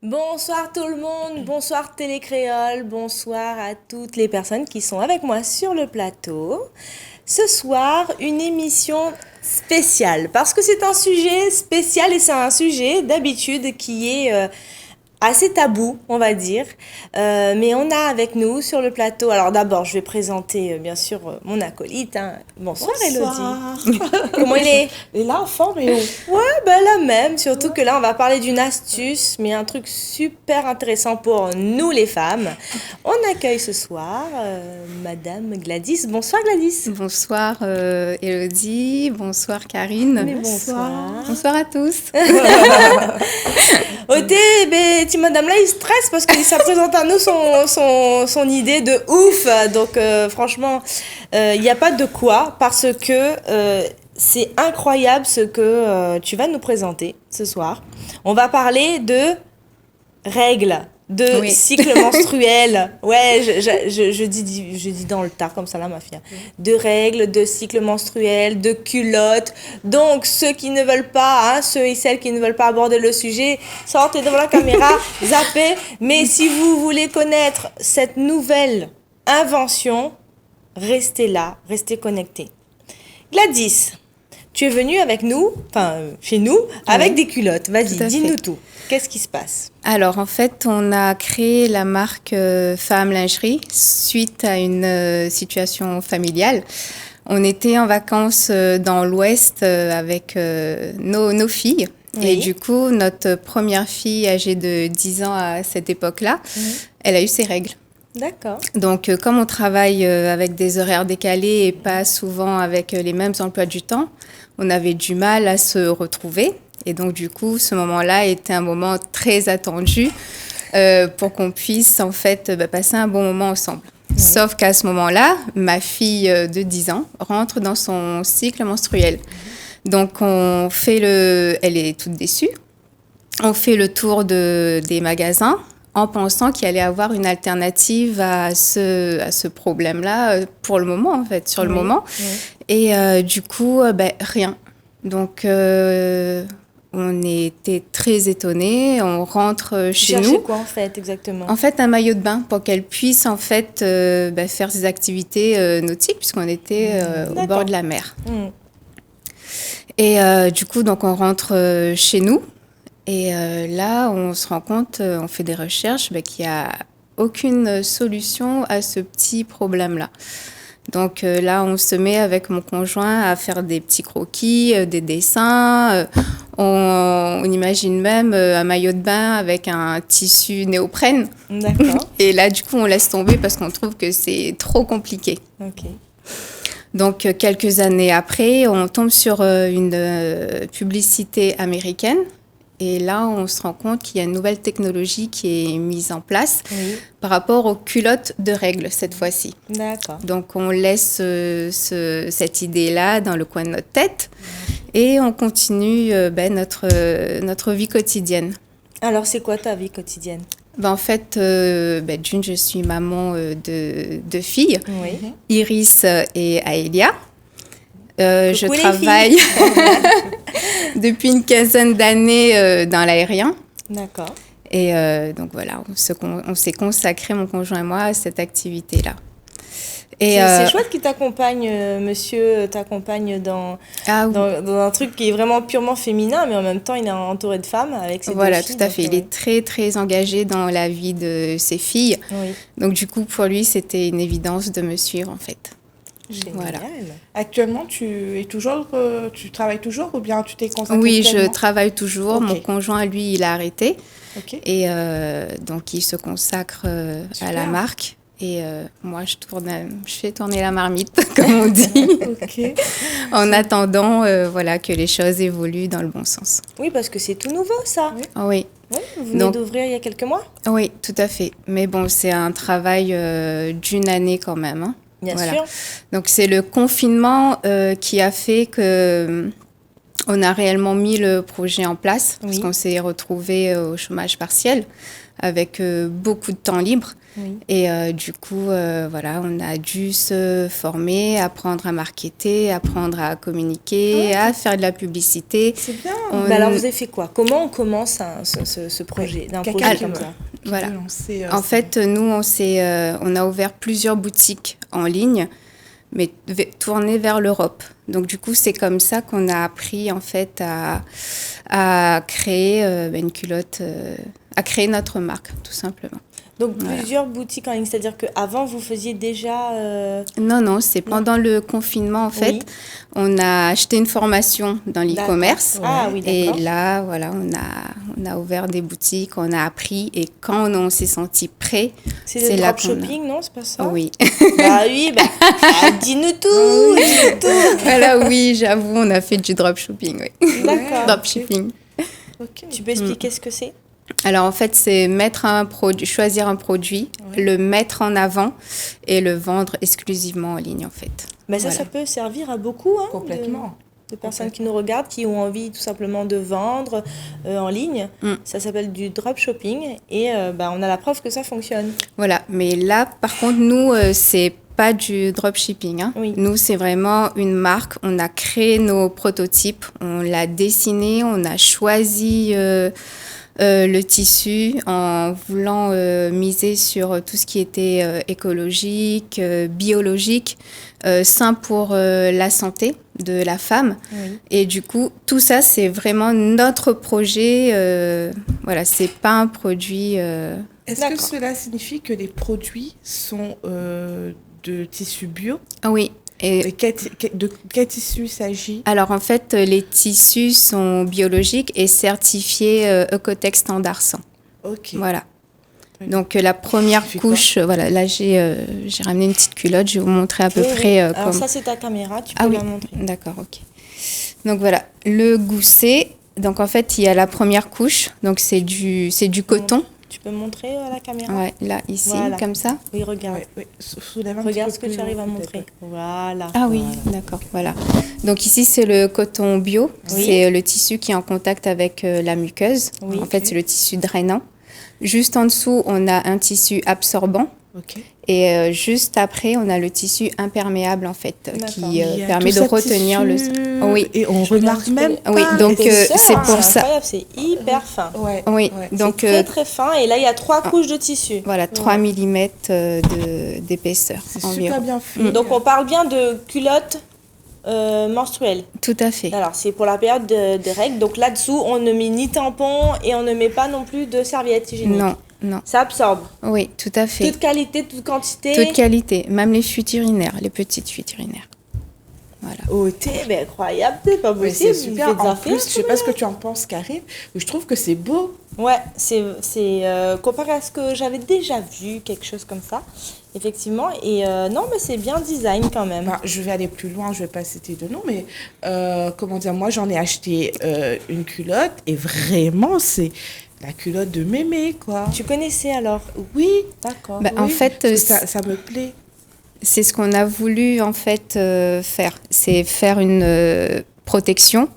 Bonsoir tout le monde, bonsoir Télécréole, bonsoir à toutes les personnes qui sont avec moi sur le plateau. Ce soir, une émission spéciale parce que c'est un sujet spécial et c'est un sujet d'habitude qui est assez tabou, on va dire. Mais on a avec nous sur le plateau. Alors d'abord, je vais présenter bien sûr mon acolyte. Hein. Bonsoir, Bonsoir. Elodie. Comment il est? Et là, en forme et Ouais, ben la même. Surtout que là, on va parler d'une astuce, mais un truc super intéressant pour nous les femmes. On accueille ce soir Madame Gladys. Bonsoir Gladys. Bonsoir Elodie, bonsoir Karine. Mais bonsoir. Bonsoir à tous. Oté, ben, ti madame là, il stresse parce que ça présente à nous son idée de ouf. Donc, franchement, il n'y a pas de quoi parce que c'est incroyable ce que tu vas nous présenter ce soir. On va parler de règles, de Oui. cycle menstruel. Ouais, je dis dans le tard comme ça là, ma fille. De règles, de cycle menstruel, de culottes. Donc, ceux qui ne veulent pas, hein, ceux et celles qui ne veulent pas aborder le sujet, sortez devant la caméra, zappez. Mais si vous voulez connaître cette nouvelle invention, restez là, restez connectés. Gladys, tu es venue avec nous, enfin chez nous, avec Oui. des culottes. Vas-y, Tout à dis-nous fait. tout. Qu'est-ce qui se passe? Alors en fait, on a créé la marque Femme Lingerie suite à une situation familiale. On était en vacances dans l'Ouest avec nos filles. Oui. Et du coup, notre première fille âgée de 10 ans à cette époque-là, elle a eu ses règles. D'accord. Donc, comme on travaille avec des horaires décalés et pas souvent avec les mêmes emplois du temps, on avait du mal à se retrouver. Et donc, du coup, ce moment-là était un moment très attendu pour qu'on puisse, en fait, passer un bon moment ensemble. Oui. Sauf qu'à ce moment-là, ma fille de 10 ans rentre dans son cycle menstruel. Donc, elle est toute déçue. On fait le tour des magasins en pensant qu'il allait avoir une alternative à ce problème-là pour le moment, en fait, sur le Oui, moment. oui. Et du coup, rien. Donc, on était très étonnés. On rentre Tu chez cherchais nous. quoi en fait exactement? En fait, un maillot de bain pour qu'elle puisse, en fait, faire ses activités nautiques, puisqu'on était au D'accord. bord de la mer. Hmm. Et du coup, donc, on rentre chez nous. Et là, on se rend compte, on fait des recherches, qu'il n'y a aucune solution à ce petit problème-là. Donc là, on se met avec mon conjoint à faire des petits croquis, des dessins. On imagine même un maillot de bain avec un tissu néoprène. D'accord. Et là, du coup, on laisse tomber parce qu'on trouve que c'est trop compliqué. Ok. Donc, quelques années après, on tombe sur une publicité américaine. Et là, on se rend compte qu'il y a une nouvelle technologie qui est mise en place Oui. par rapport aux culottes de règles cette fois-ci. D'accord. Donc, on laisse cette idée-là dans le coin de notre tête et on continue notre vie quotidienne. Alors, c'est quoi ta vie quotidienne? En fait, d'une, je suis maman de deux filles, Oui. Iris et Aelia. Je Coucou les travaille depuis une quinzaine d'années dans l'aérien. D'accord. Et donc voilà, on s'est consacré, mon conjoint et moi, à cette activité-là. Et C'est chouette qu'il t'accompagne, monsieur t'accompagne ah, oui. dans un truc qui est vraiment purement féminin, mais en même temps, il est entouré de femmes avec ses Voilà, deux filles. tout à fait. Il est très, très engagé dans la vie de ses filles. Oui. Donc du coup, pour lui, c'était une évidence de me suivre, en fait. Génial. Voilà. actuellement, tu travailles toujours ou bien tu t'es consacrée Oui, je pleinement? travaille toujours. Ok. Mon conjoint, lui, il a arrêté. Ok. Et donc, il se consacre à la Super. marque. Et moi, je fais tourner la marmite, comme on dit, Ok. en attendant voilà, que les choses évoluent dans le bon sens. Oui, parce que c'est tout nouveau, ça. Oui. Oui, Oui, vous venez Donc- d'ouvrir il y a quelques mois. oui, tout à fait. Mais bon, c'est un travail d'une année quand même. Hein. Bien Voilà. sûr. Donc, c'est le confinement qui a fait que On a réellement mis le projet en place parce Oui. qu'on s'est retrouvé au chômage partiel avec beaucoup de temps libre. Oui. Et du coup, voilà, on a dû se former, apprendre à marketer, apprendre à communiquer, à faire de la publicité. C'est bien. On- Bah alors, vous avez fait quoi? Comment on commence ce projet, d'un Quelqu'un projet qui comme veut- ça? qui Voilà. veut lancer, En fait, nous, on a ouvert plusieurs boutiques en ligne, mais tournées vers l'Europe. Donc, du coup, c'est comme ça qu'on a appris, en fait, à créer une culotte, à créer notre marque, tout simplement. Donc, Voilà. plusieurs boutiques en ligne, c'est-à-dire qu'avant, vous faisiez déjà... Non, c'est pendant le confinement, en fait, Oui. on a acheté une formation dans l'e-commerce. D'accord. Ah oui, Et d'accord. là, voilà, on a ouvert des boutiques, on a appris. Et quand on s'est senti prêt, C'est le là dropshipping, non? C'est pas ça? Oui. Bah oui, dis-nous tout, dis-nous tout. Voilà, oui, j'avoue, on a fait du dropshipping, oui. D'accord. Dropshipping. Ok. Tu peux expliquer ce que c'est? Alors, en fait, c'est choisir un produit, le mettre en avant et le vendre exclusivement en ligne, en fait. Mais ça, Voilà. ça peut servir à beaucoup, hein, Complètement. de personnes qui nous regardent, qui ont envie tout simplement de vendre en ligne. Ça s'appelle du dropshipping et on a la preuve que ça fonctionne. Voilà, mais là, par contre, nous, c'est pas du dropshipping. Hein. Oui. Nous, c'est vraiment une marque. On a créé nos prototypes, on l'a dessiné, on a choisi le tissu en voulant miser sur tout ce qui était écologique, biologique, sain pour la santé de la femme. Oui. Et du coup, tout ça, c'est vraiment notre projet. Voilà, c'est pas un produit. Est-ce que D'accord. cela signifie que les produits sont de tissu bio? Ah oui. Et Et de quel tissu il s'agit? alors, en fait, les tissus sont biologiques et certifiés Ecotex Standard 100. Ok. Voilà. Oui. Donc, la première Tu fais couche, voilà, là, j'ai ramené une petite culotte. Je vais vous montrer à peu Oui, oui. près Alors comment. ça, c'est ta caméra, tu Ah peux oui, la montrer. d'accord, ok. Donc, voilà, le gousset. Donc, en fait, il y a la première couche. Donc, c'est du coton. Tu peux montrer la caméra? Ouais, là, ici, Voilà. comme ça. Oui, regarde. Ouais, ouais. Soulève un Regarde petit ce peu que tu plus arrives à haut, montrer. peut-être. Voilà. Ah oui, d'accord, voilà. Donc ici, c'est le coton bio. Oui. C'est le tissu qui est en contact avec la muqueuse. Oui. En fait, c'est le tissu drainant. Juste en dessous, on a un tissu absorbant. Ok. Et juste après, on a le tissu imperméable, en fait, D'accord. qui Il y a permet tout de ça retenir le... tissu, Oui. Et on Je regarde remarque un petit peu même les- pas. Oui, donc, L'épaisseur, c'est pour ça. incroyable, c'est hyper fin. Ouais. Oui, ouais. donc C'est très très fin et là il y a 3 couches de tissu. voilà, 3 mm d'épaisseur C'est environ. super bien fait. Donc on parle bien de culotte menstruelle. Tout à fait. Alors c'est pour la période des règles. Donc là-dessous on ne met ni tampon et on ne met pas non plus de serviette hygiénique. Non, non. Ça absorbe. Oui, tout à fait. Toute qualité, toute quantité. Toute qualité, même les fuites urinaires, les petites fuites urinaires. Voilà. Oh, t'es incroyable, c'est pas Ouais, possible. c'est il super. fait des En affaires. plus, je sais pas ce que tu en penses, Karine, mais je trouve que c'est beau. Ouais, c'est comparé à ce que j'avais déjà vu, quelque chose comme ça, effectivement. Et non, mais c'est bien design quand même. Bah, je vais aller plus loin, je vais pas citer de nom, mais comment dire, moi j'en ai acheté une culotte et vraiment c'est la culotte de mémé, quoi. Tu connaissais alors? Oui, D'accord. Bah, en oui, fait, parce que ça me plaît. c'est ce qu'on a voulu en fait faire. C'est faire une protection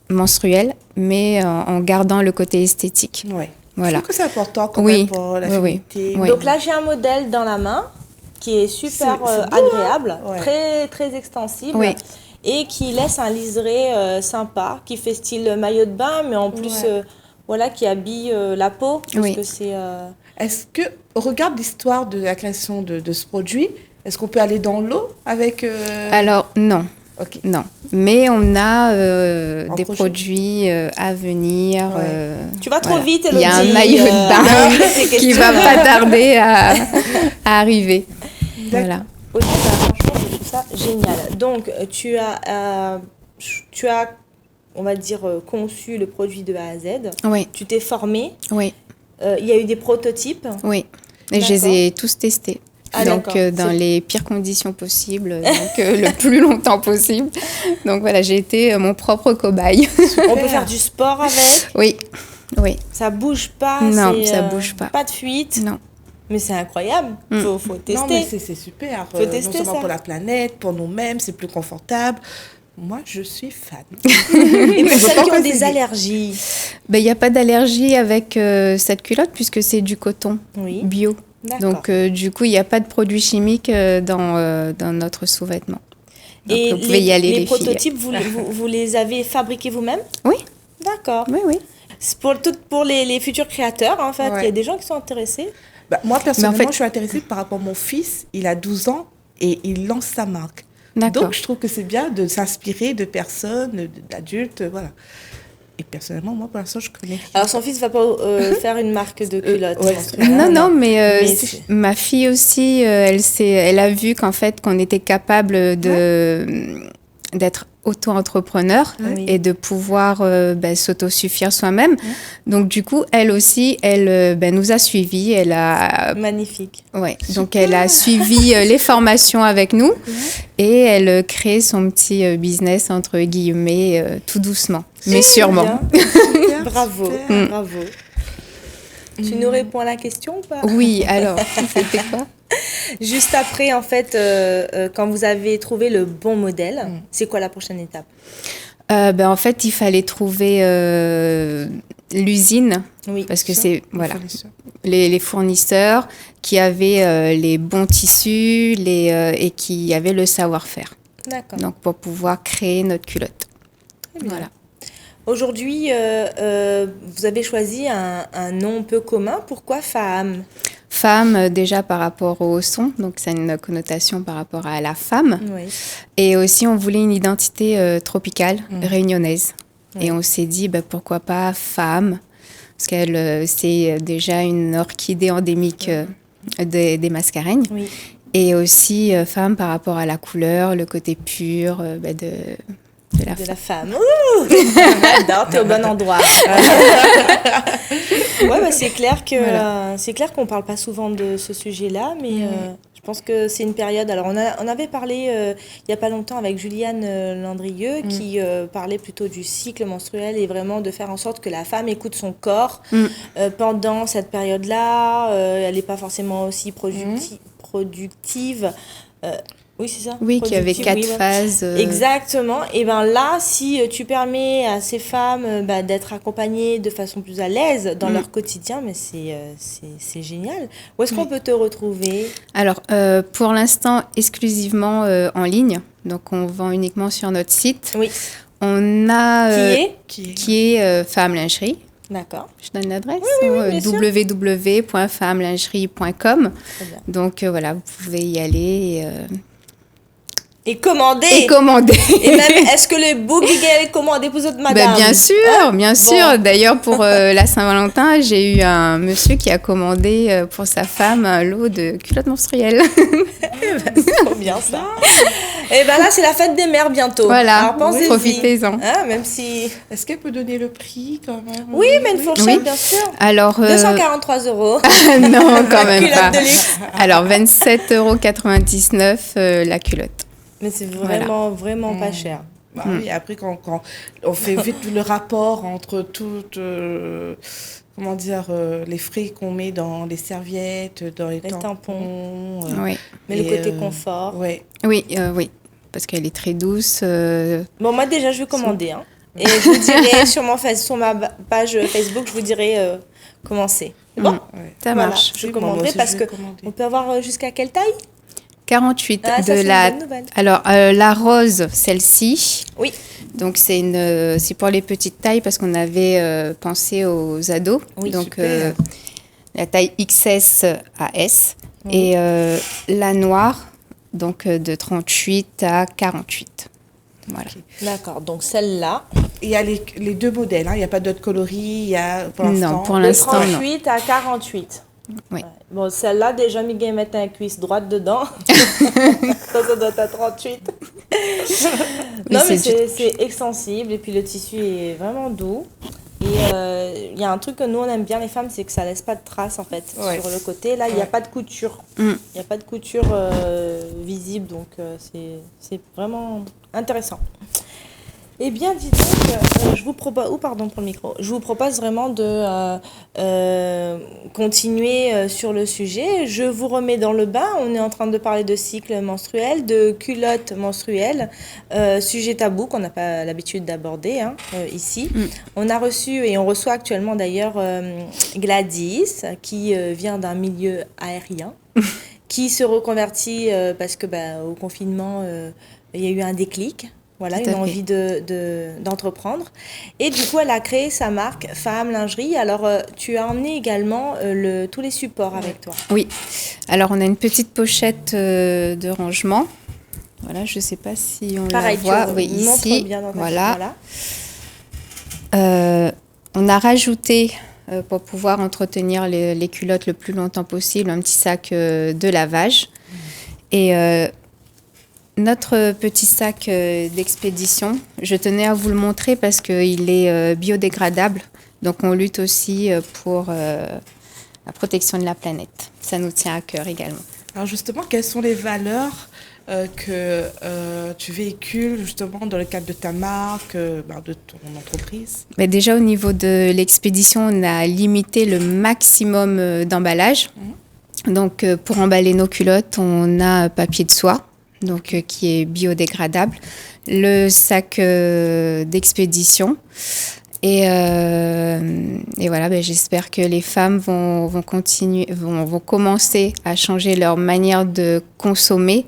menstruelle, mais en gardant le côté esthétique. Ouais. Voilà. Je trouve que c'est important quand Oui, même pour la oui, oui. féminité. Oui. Donc là, j'ai un modèle dans la main qui est super C'est beau, agréable, hein. Ouais. très, très extensible. Oui. Et qui laisse un liseré sympa, qui fait style maillot de bain, mais en plus, Ouais. voilà, qui habille la peau. Parce Oui. que c'est... Est-ce que, regarde l'histoire de la création de ce produit, est-ce qu'on peut aller dans l'eau avec... Alors non, Ok. non. Mais on a Un des projet. produits à venir. Ouais. Tu vas trop voilà. vite, Il y a un Elodie, maillot de bain ces qui questions. va pas tarder à arriver. Voilà. Ok, bah, franchement, je trouve ça génial. Donc, tu as, on va dire, conçu le produit de A à Z. Oui, Tu t'es formé. oui, Il y a eu des prototypes. oui. Et je les ai tous testés. Ah, Donc, d'accord. dans C'est- les pires conditions possibles, donc le plus longtemps possible. Donc, voilà, j'ai été mon propre cobaye. On peut faire du sport avec. Oui, oui, Ça bouge pas. Non, c'est, ça bouge pas. Pas de fuite. non. Mais c'est incroyable. Faut tester. Non, mais c'est super. Faut tester non seulement ça. pour la planète, pour nous-mêmes, c'est plus confortable. Moi, je suis fan. Et pour J'ai celles pas qui ont encore des essayé. allergies, Ben, il n'y a pas d'allergie avec cette culotte puisque c'est du coton oui, bio. d'accord. Donc, du coup, il n'y a pas de produits chimiques dans notre sous-vêtement. Donc, Et vous pouvez y aller, les les filles. prototypes, vous les avez fabriqués vous-même? Oui, D'accord. oui, oui. C'est pour les futurs créateurs, en fait. Ouais. Il y a des gens qui sont intéressés. Bah, moi, personnellement, fait- je suis intéressée par rapport à mon fils. Il a 12 ans et il lance sa marque. D'accord. Donc, je trouve que c'est bien de s'inspirer de personnes, d'adultes, voilà. Et personnellement, moi, pour l'instant, je connais. Alors, son fils va pas faire une marque de culotte. ouais, menstruelle, Non, hein, non, mais, Mais ma fille aussi, elle a vu qu'en fait, qu'on était capable d'être auto-entrepreneur Oui. et de pouvoir s'autosuffire soi-même. Donc, du coup, elle aussi, elle nous a suivis. Elle a, Magnifique. ouais, donc, elle a suivi les formations avec nous et elle crée son petit business, entre guillemets, tout doucement, mais sûrement. Bien. Super, Bravo, super. bravo. Tu nous réponds à la question ou pas? Oui, alors, c'était quoi? Juste après, en fait, quand vous avez trouvé le bon modèle, c'est quoi la prochaine étape? En fait, il fallait trouver l'usine, Oui. parce que c'est voilà, Fournisseur. les fournisseurs qui avaient les bons tissus et qui avaient le savoir-faire. D'accord. Donc, pour pouvoir créer notre culotte. Très bien. Voilà. Aujourd'hui, vous avez choisi un nom peu commun. Pourquoi femme? Femme, déjà par rapport au son, donc ça a une connotation par rapport à la femme. Oui. Et aussi, on voulait une identité tropicale, réunionnaise. Ouais. Et on s'est dit, pourquoi pas femme? Parce qu'elle, c'est déjà une orchidée endémique des Mascareignes. Oui. Et aussi femme par rapport à la couleur, le côté pur de la De femme. la femme. Ouh J'adore, t'es au bon endroit. Ouais, c'est clair que Voilà. c'est clair qu'on parle pas souvent de ce sujet-là, mais je pense que c'est une période. Alors on avait parlé il y a pas longtemps avec Juliane Landrieux qui parlait plutôt du cycle menstruel et vraiment de faire en sorte que la femme écoute son corps pendant cette période-là. Elle n'est pas forcément aussi productive. Oui, c'est ça. Oui, qui avait Productive, 4 oui, ouais. phases. Exactement. Et ben là, si tu permets à ces femmes d'être accompagnées de façon plus à l'aise dans leur quotidien, mais c'est génial. Où est-ce qu'on peut te retrouver? Alors, pour l'instant, exclusivement en ligne. Donc, on vend uniquement sur notre site. Oui. On a... Qui est Femme Lingerie. D'accord. Je donne l'adresse. bien sûr. www.femmelingerie.com. Très bien. Donc, voilà, vous pouvez y aller Et commander. et commander. Et même, est-ce que le boogie est commandé pour votre madame? Bien sûr, bien sûr. D'ailleurs, pour la Saint-Valentin, j'ai eu un monsieur qui a commandé pour sa femme un lot de culottes menstruelles. C'est trop bien ça. Et ben là, c'est la fête des mères bientôt. Voilà, Alors pensez-y. profitez-en. Hein, même si. Est-ce qu'elle peut donner le prix quand même? Oui, mais une fourchette, Oui. bien sûr. Alors, 243 €. non, quand même Culotte pas. de luxe. Alors, 27,99 € la culotte. Mais c'est vraiment, vraiment pas cher. Bah oui, après, quand on fait vite le rapport entre toutes, comment dire, les frais qu'on met dans les serviettes, dans les tampons. Oui, Mais le côté confort. Ouais. oui, oui, parce qu'elle est très douce. Bon, moi déjà, je vais commander. Hein. Et je vous dirai sur ma page Facebook, je vous dirai comment c'est. C'est bon? Ouais. Ça Voilà, marche. je Oui, moi commanderai aussi, parce je que vais commander. on peut avoir jusqu'à quelle taille? 48 Ah, ça, de c'est une la. bonne nouvelle. Alors, la rose, celle-ci. Oui. Donc, c'est pour les petites tailles parce qu'on avait pensé aux ados. Oui, Donc, super. la taille XS à S. Oui. Et la noire, donc de 38 à 48. Voilà. D'accord, donc celle-là. Il y a les deux modèles, hein. Il n'y a pas d'autres coloris, il y a pour l'instant. Non, pour De l'instant, non. 38 à 48. Oui. Ouais. Bon, celle-là, déjà, Miguel mettre un cuisse droite dedans. Ça doit être à 38. Non, mais c'est extensible et puis le tissu est vraiment doux. Et il y a un truc que nous, on aime bien, les femmes, c'est que ça laisse pas de traces, en fait, Ouais. sur le côté. Là, il n'y a pas de couture. Il n'y a pas de couture visible, donc c'est vraiment intéressant. Eh bien, dis donc, je vous propose, pardon pour le micro, je vous propose vraiment de continuer sur le sujet. Je vous remets dans le bain. On est en train de parler de cycle menstruel, de culottes menstruelles, sujet tabou qu'on n'a pas l'habitude d'aborder ici. On a reçu et on reçoit actuellement d'ailleurs Gladys, qui vient d'un milieu aérien, qui se reconvertit parce que au confinement, il y a eu un déclic. Voilà, une envie d'entreprendre. Et du coup, elle a créé sa marque Femme Lingerie. Alors, tu as emmené également tous les supports avec toi. Oui. Alors, on a une petite pochette de rangement. Voilà, je ne sais pas si on la voit. Oui, ici. Bien dans voilà. On a rajouté, pour pouvoir entretenir les culottes le plus longtemps possible, un petit sac de lavage. Et notre petit sac d'expédition, je tenais à vous le montrer parce qu'il est biodégradable. Donc, on lutte aussi pour la protection de la planète. Ça nous tient à cœur également. Alors justement, quelles sont les valeurs que tu véhicules justement dans le cadre de ta marque, de ton entreprise? Mais déjà, au niveau de l'expédition, on a limité le maximum d'emballage. Donc, pour emballer nos culottes, on a papier de soie. Donc, qui est biodégradable, le sac d'expédition. Et voilà, j'espère que les femmes vont commencer à changer leur manière de consommer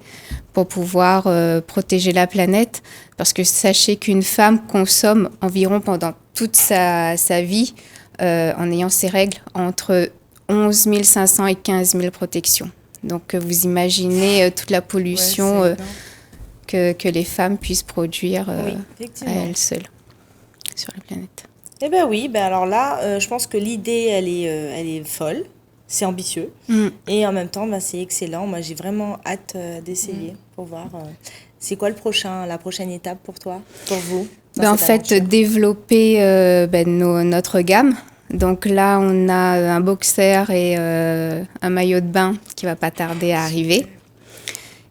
pour pouvoir protéger la planète. Parce que sachez qu'une femme consomme environ pendant toute sa vie, en ayant ses règles, entre 11 500 et 15 000 protections. Donc, vous imaginez toute la pollution que les femmes puissent produire à elles seules sur la planète. Eh bien oui, alors là, je pense que l'idée, elle est folle, c'est ambitieux. Et en même temps, c'est excellent. Moi, j'ai vraiment hâte d'essayer pour voir. C'est quoi la prochaine étape pour toi, pour vous? En fait, développer notre gamme. Donc là, on a un boxer et un maillot de bain qui va pas tarder à arriver.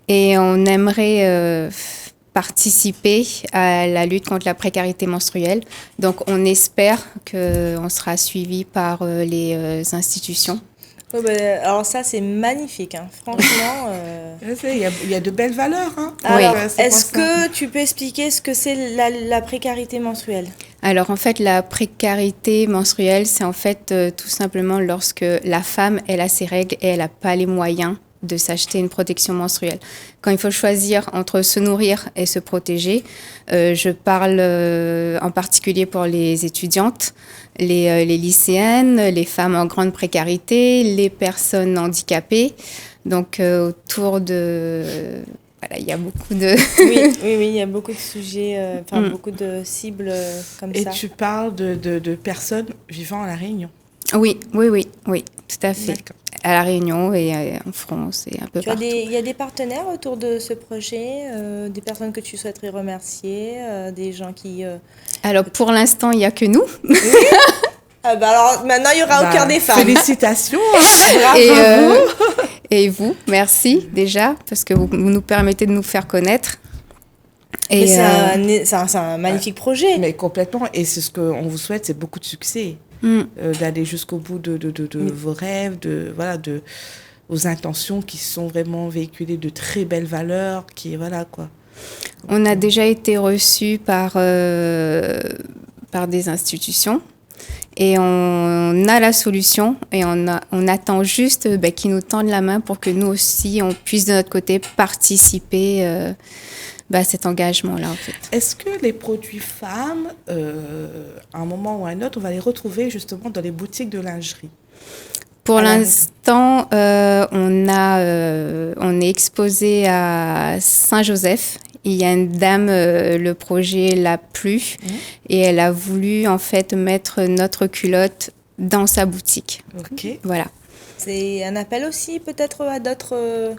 Et on aimerait participer à la lutte contre la précarité menstruelle. Donc on espère qu'on sera suivi par les institutions. Alors ça, c'est magnifique, franchement. Il y a de belles valeurs. Alors, est-ce que tu peux expliquer ce que c'est la précarité menstruelle? Alors en fait, la précarité menstruelle, c'est en fait tout simplement lorsque la femme, elle a ses règles et elle n'a pas les moyens de s'acheter une protection menstruelle. Quand il faut choisir entre se nourrir et se protéger, je parle en particulier pour les étudiantes, les lycéennes, les femmes en grande précarité, les personnes handicapées. Donc autour de... Voilà, il y a beaucoup de... oui, il y a beaucoup de sujets, beaucoup de cibles comme ça. Et tu parles de personnes vivant à La Réunion? Oui, tout à fait. D'accord. À La Réunion et en France et un peu partout. Il y a des partenaires autour de ce projet, des personnes que tu souhaiterais remercier, des gens qui... Alors, pour l'instant, il n'y a que nous. Oui. Alors, maintenant, il y aura au cœur des femmes. Félicitations. Bravo. Et vous, merci déjà, parce que vous nous permettez de nous faire connaître. Et c'est un magnifique projet. Mais complètement. Et c'est ce qu'on vous souhaite, c'est beaucoup de succès. D'aller jusqu'au bout de vos rêves, de vos intentions qui sont vraiment véhiculées de très belles valeurs, On a déjà été reçus par des institutions et on a la solution et on attend juste qu'ils nous tendent la main pour que nous aussi, on puisse de notre côté participer à cet engagement-là, en fait. Est-ce que les produits femmes, à un moment ou à un autre, on va les retrouver justement dans les boutiques de lingerie? Pour l'instant, on est exposé à Saint-Joseph. Il y a une dame, le projet l'a plu et elle a voulu en fait mettre notre culotte dans sa boutique. Ok. Voilà. C'est un appel aussi peut-être à d'autres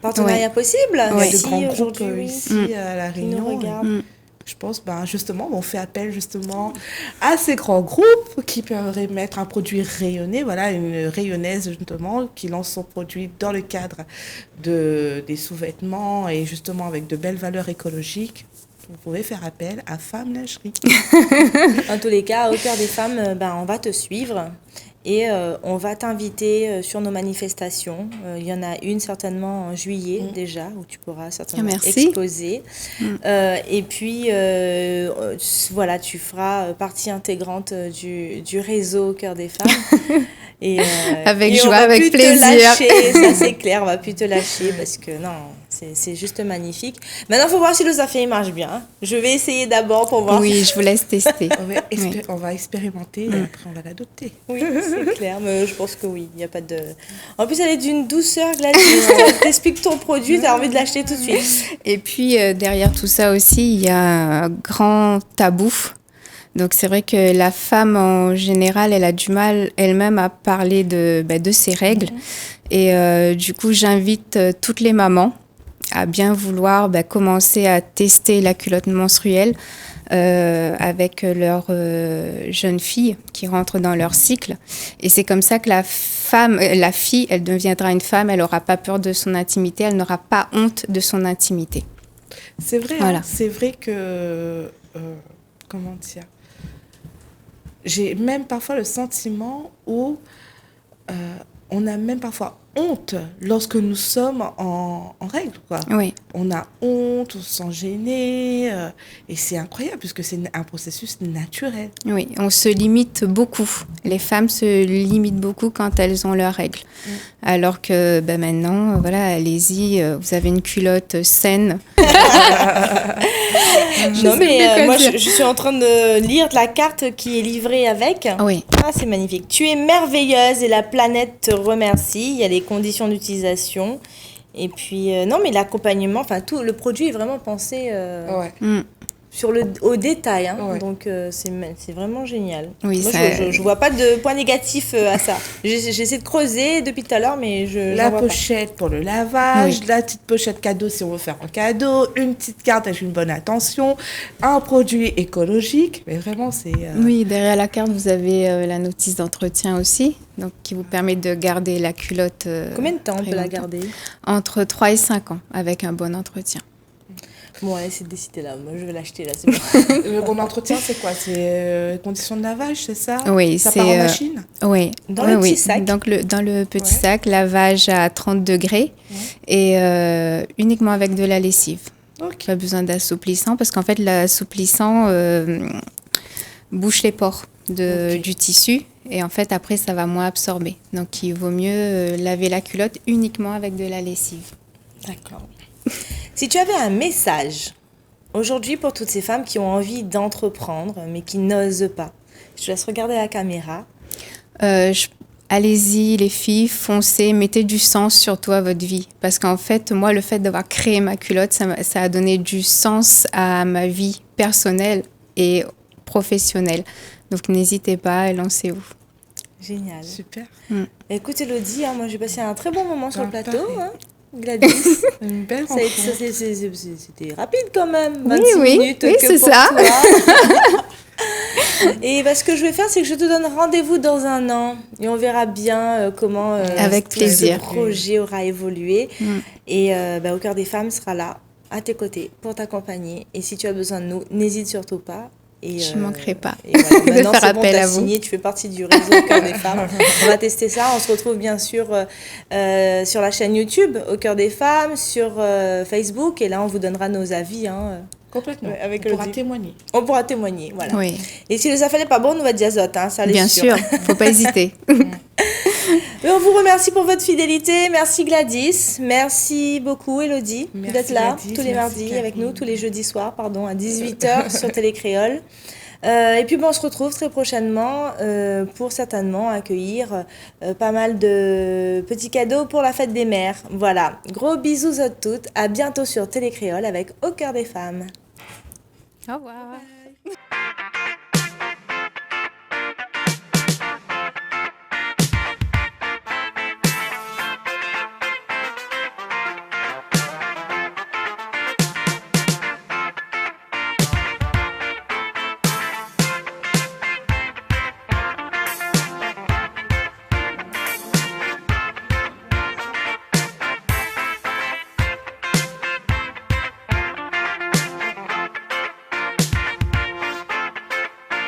partenariats possibles. Il y a de grands groupes ici à La Réunion. Je pense justement, on fait appel justement à ces grands groupes qui pourraient mettre un produit rayonné, une rayonnaise justement qui lance son produit dans le cadre des sous-vêtements et justement avec de belles valeurs écologiques. vous pouvez faire appel à Femme Lingerie. En tous les cas, au cœur des femmes, on va te suivre. Et on va t'inviter sur nos manifestations. Il y en a une certainement en juillet déjà, où tu pourras certainement exposer. Et puis, voilà, tu feras partie intégrante du réseau au cœur des femmes. Et, avec et joie, avec plaisir. Te lâcher, ça c'est clair, on va plus te lâcher parce que non, c'est juste magnifique. Maintenant, il faut voir si le Zafé marche bien. Je vais essayer d'abord pour voir. Oui, je vous laisse tester. On va expérimenter et après on va l'adopter. Oui, c'est clair, mais je pense que oui, il n'y a pas de... En plus, elle est d'une douceur, Gladys. T'expliques ton produit, t'as envie de l'acheter tout de suite. Et puis, derrière tout ça aussi, il y a un grand tabou. Donc, c'est vrai que la femme, en général, elle a du mal elle-même à parler de ses règles. Et du coup, j'invite toutes les mamans à bien vouloir commencer à tester la culotte menstruelle avec leurs jeunes filles qui rentrent dans leur cycle. Et c'est comme ça que la fille, elle deviendra une femme, elle n'aura pas peur de son intimité, elle n'aura pas honte de son intimité. C'est vrai, voilà. C'est vrai que... comment dire ? J'ai même parfois le sentiment où on a même parfois honte lorsque nous sommes en règle, quoi. Oui. On a honte, on se sent gêné, et c'est incroyable puisque c'est un processus naturel. Oui, on se limite beaucoup. Les femmes se limitent beaucoup quand elles ont leurs règles. Alors que maintenant, voilà, allez-y, vous avez une culotte saine. Non, mais moi, je suis en train de lire la carte qui est livrée avec. Oui. Ah, c'est magnifique. Tu es merveilleuse et la planète te remercie. Il y a les conditions d'utilisation. Et puis, non, mais l'accompagnement, enfin, tout le produit est vraiment pensé au détail. Hein. Ouais. Donc, c'est vraiment génial. Oui, moi, je vois pas de point négatif à ça. J'essaie de creuser depuis tout à l'heure, mais la pochette pour le lavage, la petite pochette cadeau si on veut faire un cadeau, une petite carte avec une bonne intention, un produit écologique. Mais vraiment, c'est... Oui, derrière la carte, vous avez la notice d'entretien aussi, donc qui vous permet de garder la culotte. Combien de temps on peut la garder ? Entre 3 et 5 ans, avec un bon entretien. Bon, allez, c'est décidé là. Moi, je vais l'acheter là. C'est bon. Le bon entretien, c'est quoi ? C'est conditions de lavage, c'est ça ? Oui, ça part en machine ? Oui. Dans le petit sac ? Donc, dans le petit sac, lavage à 30 degrés et uniquement avec de la lessive. Okay. Pas besoin d'assouplissant parce qu'en fait, l'assouplissant bouche les pores du tissu et en fait, après, ça va moins absorber. Donc, il vaut mieux laver la culotte uniquement avec de la lessive. D'accord. Si tu avais un message aujourd'hui pour toutes ces femmes qui ont envie d'entreprendre mais qui n'osent pas, je te laisse regarder la caméra. Allez-y les filles, foncez, mettez du sens surtout à votre vie. Parce qu'en fait, moi, le fait d'avoir créé ma culotte, ça a donné du sens à ma vie personnelle et professionnelle. Donc n'hésitez pas, lancez-vous. Génial. Super. Écoute Elodie, moi j'ai passé un très bon moment sur le plateau. Gladys, une belle rencontre. C'était rapide quand même. 26 minutes que c'est pour ça. Toi. Et ce que je vais faire, c'est que je te donne rendez-vous dans un an et on verra bien comment avec plaisir. Ce projet aura évolué. Et au cœur des femmes sera là, à tes côtés, pour t'accompagner. Et si tu as besoin de nous, n'hésite surtout pas. Et je ne manquerai pas de faire appel à vous. Signé, tu fais partie du réseau Au cœur des femmes. On va tester ça. On se retrouve bien sûr sur la chaîne YouTube Au cœur des femmes, sur Facebook. Et là, on vous donnera nos avis. Complètement. On pourra témoigner. On pourra témoigner, voilà. Oui. Et si le Zafé n'est pas bon, on nous va dire Zot, ça l'est bien sûr. Il ne faut pas hésiter. Mais on vous remercie pour votre fidélité. Merci Gladys. Merci beaucoup Elodie d'être là Gladys, tous les mardis avec nous, tous les jeudis soirs, à 18h sur Télécréole. Et puis on se retrouve très prochainement pour certainement accueillir pas mal de petits cadeaux pour la fête des mères. Voilà, gros bisous à toutes. À bientôt sur Télécréole avec Au cœur des femmes. Au revoir. Bye.